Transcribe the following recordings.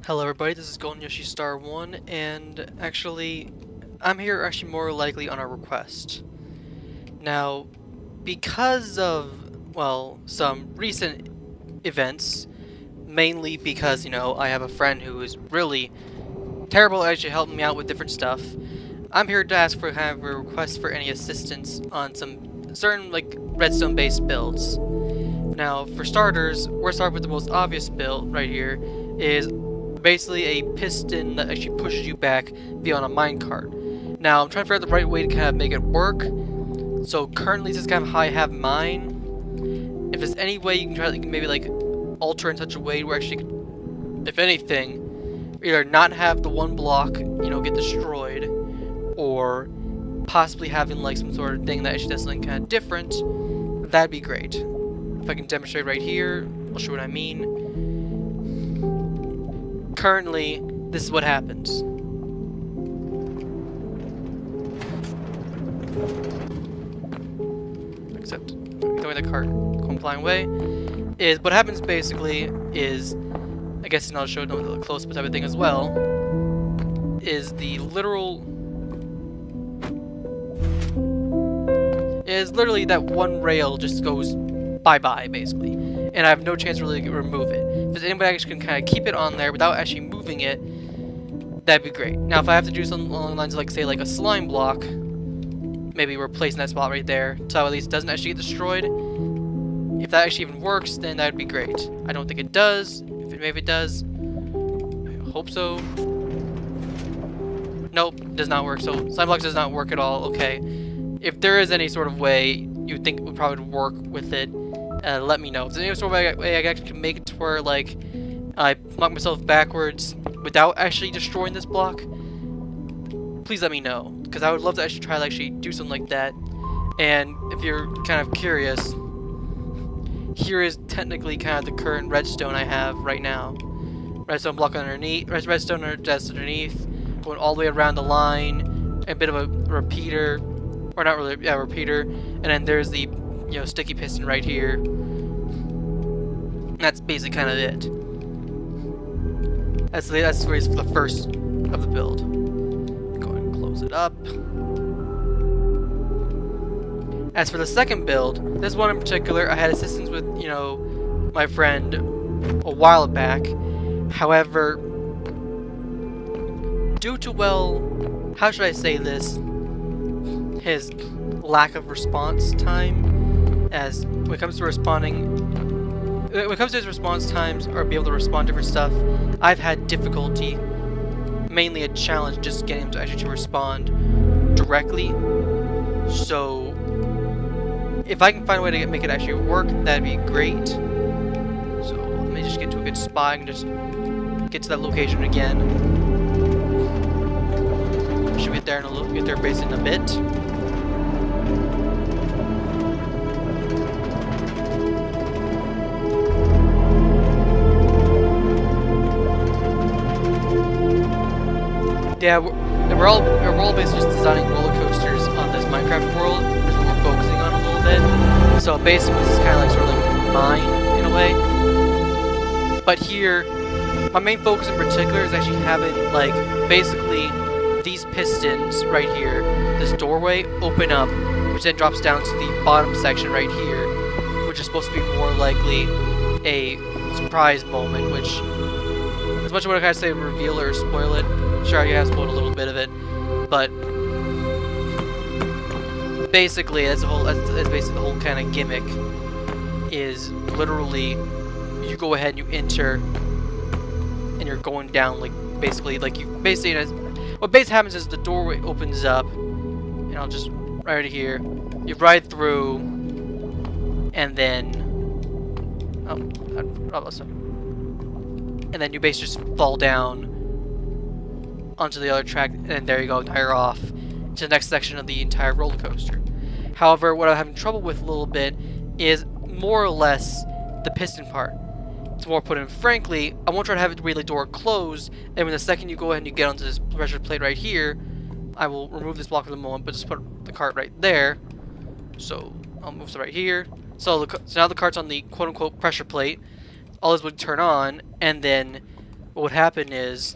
Hello everybody, this is Golden Yoshi Star 1, and I'm here more likely on a request. Now, because of, well, some recent events, mainly because, I have a friend who is really terrible at actually helping me out with different stuff, I'm here to ask for kind of a request for any assistance on some certain, redstone-based builds. Now, for starters, we're starting with the most obvious build right here, is basically a piston that actually pushes you back beyond a minecart. Now, I'm trying to figure out the right way to kind of make it work. So currently, this is kind of how I have mine. If there's any way you can try to maybe alter in such a way where actually, if anything, either not have the one block, get destroyed, or possibly having some sort of thing that actually does something kind of different, that'd be great. If I can demonstrate right here, I'll show what I mean. Currently, this is what happens. Except, the way the cart going flying away is what happens basically is, I guess I'll show it a little close up type of thing as well, is literally that one rail just goes bye-bye, basically. And I have no chance to really remove it. If anybody actually can kind of keep it on there without actually moving it, that'd be great. Now, if I have to do something along the lines of, say, a slime block, maybe replacing that spot right there, so at least it doesn't actually get destroyed. If that actually even works, then that'd be great. I don't think it does. Maybe it does. I hope so. Nope, does not work. So, slime blocks does not work at all. Okay. If there is any sort of way you think would probably work with it, let me know. If there's any sort of way I actually can make it to where, I knock myself backwards without actually destroying this block, please let me know. Because I would love to actually try to do something like that. And if you're kind of curious, here is technically kind of the current redstone I have right now. Redstone block underneath, redstone just underneath, going all the way around the line, a bit of a repeater, or not really, yeah, repeater, and then there's the sticky piston right here. That's basically kind of it. That's for the first of the build. Go ahead and close it up. As for the second build, this one in particular, I had assistance with, my friend a while back. However, due to, well, how should I say this? His lack of response time, as when it comes to his response times or be able to respond to different stuff, I've had difficulty, mainly a challenge, just getting him to actually respond directly. So if I can find a way to make it actually work, that'd be great. So let me just get to a good spot and just get to that location again. Should get there in a little, get there basically in a bit. Yeah, we're all basically just designing roller coasters on this Minecraft world. That's what we're focusing on a little bit. So basically, this is kind of sort of mine in a way. But here, my main focus in particular is actually having basically these pistons right here, this doorway open up, which then drops down to the bottom section right here, which is supposed to be more likely a surprise moment. Which, as much as what I kind of say, reveal or spoil it. Sure, I have spoiled a little bit of it, but basically that's basically the whole kind of gimmick. Is literally you go ahead and you enter, and you're going down what basically happens is the doorway opens up, and I'll just right here. You ride through, and then and then you basically just fall down onto the other track, and there you go, now you're off to the next section of the entire roller coaster. However, what I'm having trouble with a little bit is more or less the piston part. It's more put in frankly, I won't try to have it the door closed, and when the second you go ahead and you get onto this pressure plate right here, I will remove this block for the moment, but just put the cart right there. So I'll move it right here. So now the cart's on the quote-unquote pressure plate. All this would turn on, and then what would happen is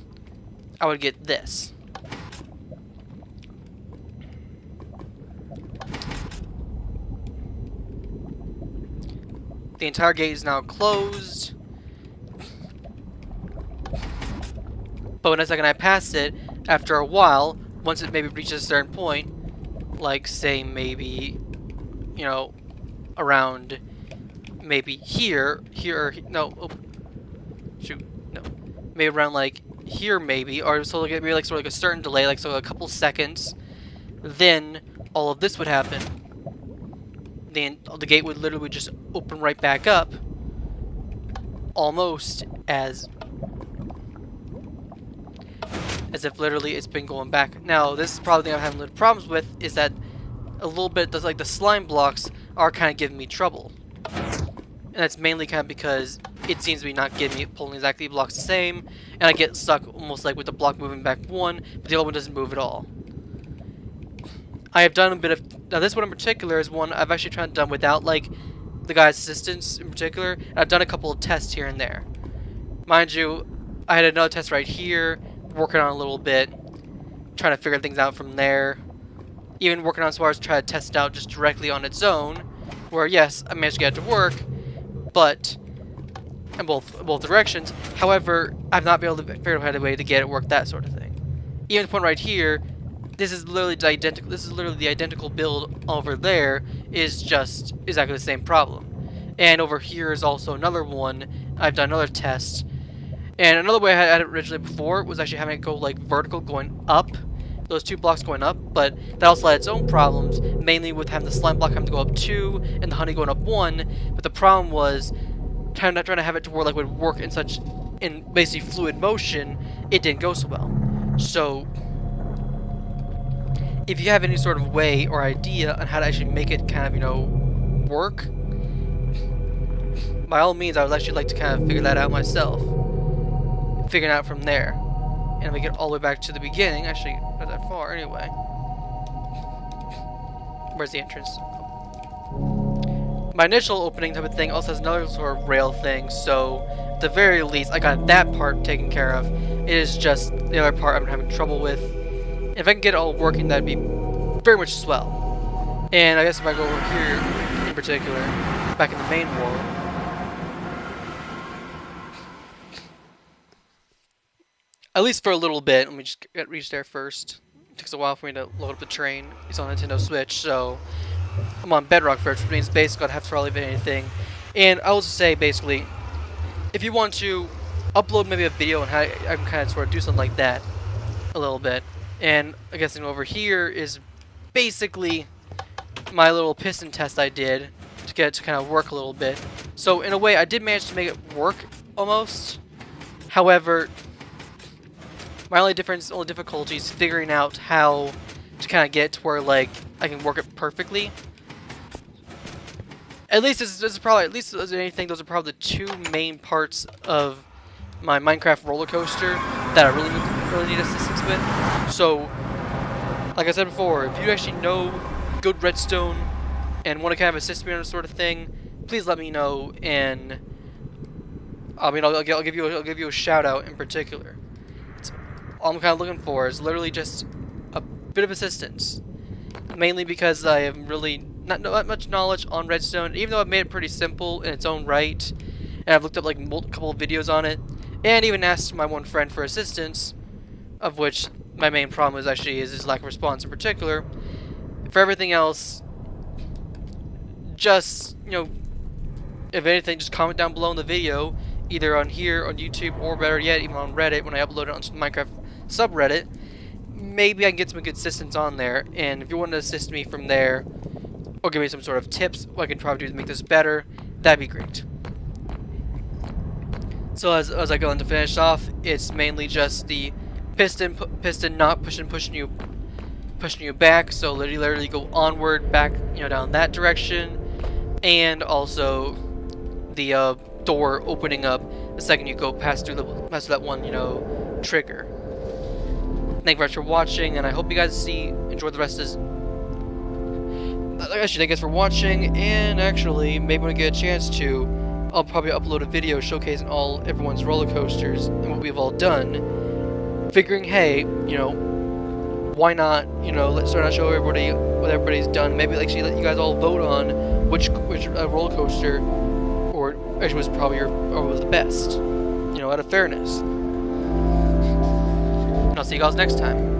I would get this. The entire gate is now closed. But when the second I pass it, after a while, once it maybe reaches a certain point, like say maybe, you know, around maybe here, no, oh, shoot, no, maybe around like here maybe, or so like maybe like sort of like a certain delay, like so a couple seconds, then all of this would happen. Then the gate would literally just open right back up, almost as if literally it's been going back. Now, this is probably the thing I'm having little problems with, is that a little bit, like the slime blocks are kind of giving me trouble. And that's mainly kind of because it seems to be not giving me, pulling exactly blocks the same, and I get stuck almost like with the block moving back one, but the other one doesn't move at all. I have done a bit of, now this one in particular is one I've actually tried to done without like the guy's assistance in particular, and I've done a couple of tests here and there. Mind you, I had another test right here, working on a little bit, trying to figure things out from there. Even working on as far as try to test it out just directly on its own, where yes, I managed to get it to work, but in both directions. However, I've not been able to figure out a way to get it work, that sort of thing. Even the point right here, this is literally the identical. This is literally the identical build over there. Is just exactly the same problem. And over here is also another one. I've done another test. And another way I had it originally before was actually having it go like vertical going up, those two blocks going up, but that also had its own problems, mainly with having the slime block having to go up 2 and the honey going up 1. But the problem was trying to have it to where like would work in basically fluid motion. It didn't go so well. So if you have any sort of way or idea on how to actually make it kind of, you know, work, by all means, I would actually like to kind of figure that out myself. Figuring out from there, and we get all the way back to the beginning. Actually, not that far anyway. Where's the entrance? My initial opening type of thing also has another sort of rail thing, so at the very least I got that part taken care of. It is just the other part I'm having trouble with. If I can get it all working, that'd be very much swell. And I guess if I go over here in particular, back in the main world, at least for a little bit. Let me just reach there first. It takes a while for me to load up the train. It's on Nintendo Switch, so I'm on Bedrock first, which means basically I'd have to probably fit anything. And I will just say, basically, if you want to upload maybe a video on how I can kind of sort of do something like that a little bit. And I guess over here is basically my little piston test I did to get it to kind of work a little bit. So in a way, I did manage to make it work almost. However, my only difficulty is figuring out how to kind of get to where like I can work it perfectly. At least this is probably, at least as anything, those are probably the two main parts of my Minecraft roller coaster that I really need assistance with. So, like I said before, if you actually know good redstone and want to kind of assist me on this sort of thing, please let me know, and I mean I'll give you a shout out in particular. All I'm kind of looking for is literally just a bit of assistance, mainly because I have really not that much knowledge on redstone, even though I've made it pretty simple in its own right, and I've looked up like a couple of videos on it, and even asked my one friend for assistance, of which my main problem is actually his lack of response in particular. For everything else, just, you know, if anything, just comment down below in the video, either on here, on YouTube, or better yet, even on Reddit when I upload it onto the Minecraft subreddit. Maybe I can get some good assistance on there, and if you want to assist me from there, or give me some sort of tips what I can try to do to make this better, that'd be great. So as I go on to finish off, it's mainly just the piston not pushing you back, so literally go onward, back, you know, down that direction, and also the door opening up the second you go past through that one, you know, trigger. Thank you very much for watching, and I hope you guys enjoy the rest of this. Actually, thank you guys for watching, and actually, maybe when I get a chance to, I'll probably upload a video showcasing everyone's roller coasters and what we've all done. Figuring, hey, why not, let's start to show everybody what everybody's done. Maybe actually let you guys all vote on which roller coaster, or actually was probably was the best, out of fairness. And I'll see you guys next time.